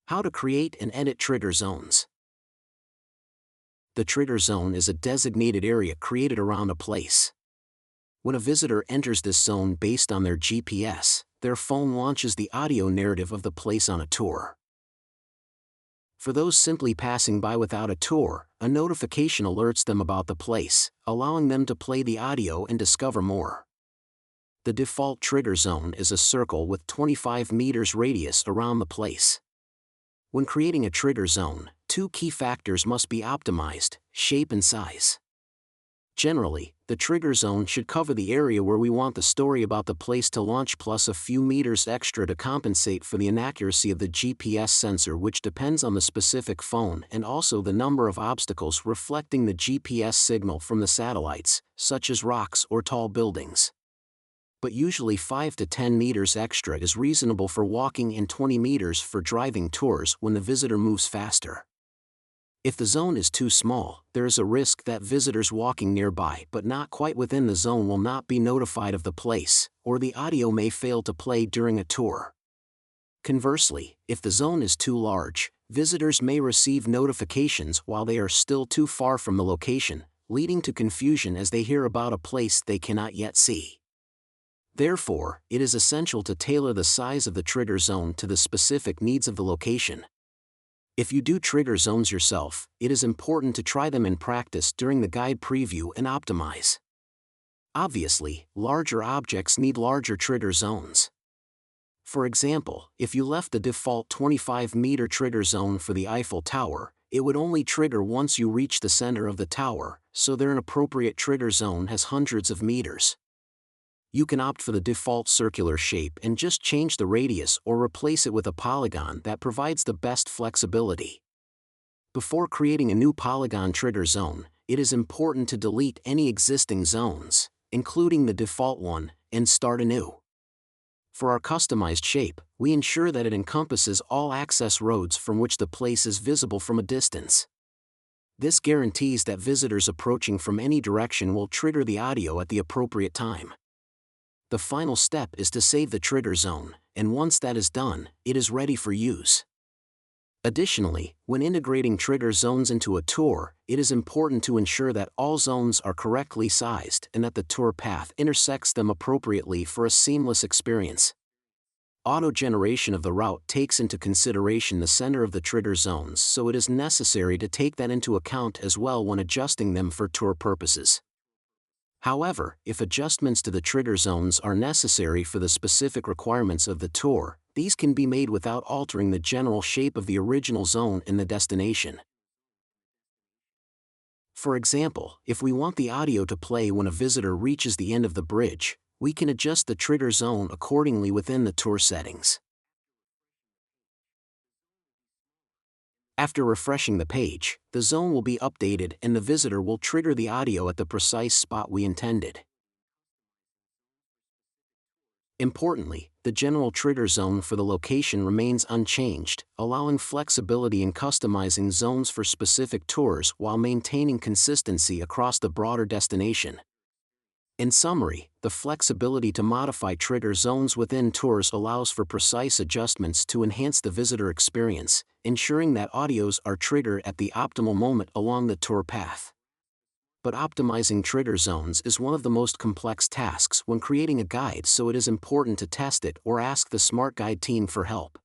How to create and edit trigger zones. The trigger zone is a designated area created around a place. When a visitor enters this zone based on their GPS, their phone launches the audio narrative of the place on a tour. For those simply passing by without a tour, a notification alerts them about the place, allowing them to play the audio and discover more. The default trigger zone is a circle with 25 meters radius around the place. When creating a trigger zone, two key factors must be optimized: shape and size. Generally, the trigger zone should cover the area where we want the story about the place to launch plus a few meters extra to compensate for the inaccuracy of the GPS sensor, which depends on the specific phone, and also the number of obstacles reflecting the GPS signal from the satellites, such as rocks or tall buildings. But usually 5 to 10 meters extra is reasonable for walking and 20 meters for driving tours when the visitor moves faster. If the zone is too small, there is a risk that visitors walking nearby but not quite within the zone will not be notified of the place, or the audio may fail to play during a tour. Conversely, if the zone is too large, visitors may receive notifications while they are still too far from the location, leading to confusion as they hear about a place they cannot yet see. Therefore, it is essential to tailor the size of the trigger zone to the specific needs of the location. If you do trigger zones yourself, it is important to try them in practice during the guide preview and optimize. Obviously, larger objects need larger trigger zones. For example, if you left the default 25-meter trigger zone for the Eiffel Tower, it would only trigger once you reach the center of the tower, so their inappropriate trigger zone has hundreds of meters. You can opt for the default circular shape and just change the radius or replace it with a polygon that provides the best flexibility. Before creating a new polygon trigger zone, it is important to delete any existing zones, including the default one, and start anew. For our customized shape, we ensure that it encompasses all access roads from which the place is visible from a distance. This guarantees that visitors approaching from any direction will trigger the audio at the appropriate time. The final step is to save the trigger zone, and once that is done, it is ready for use. Additionally, when integrating trigger zones into a tour, it is important to ensure that all zones are correctly sized and that the tour path intersects them appropriately for a seamless experience. Auto-generation of the route takes into consideration the center of the trigger zones, so it is necessary to take that into account as well when adjusting them for tour purposes. However, if adjustments to the trigger zones are necessary for the specific requirements of the tour, these can be made without altering the general shape of the original zone in the destination. For example, if we want the audio to play when a visitor reaches the end of the bridge, we can adjust the trigger zone accordingly within the tour settings. After refreshing the page, the zone will be updated and the visitor will trigger the audio at the precise spot we intended. Importantly, the general trigger zone for the location remains unchanged, allowing flexibility in customizing zones for specific tours while maintaining consistency across the broader destination. In summary, the flexibility to modify trigger zones within tours allows for precise adjustments to enhance the visitor experience, ensuring that audios are triggered at the optimal moment along the tour path. But optimizing trigger zones is one of the most complex tasks when creating a guide, so it is important to test it or ask the SmartGuide team for help.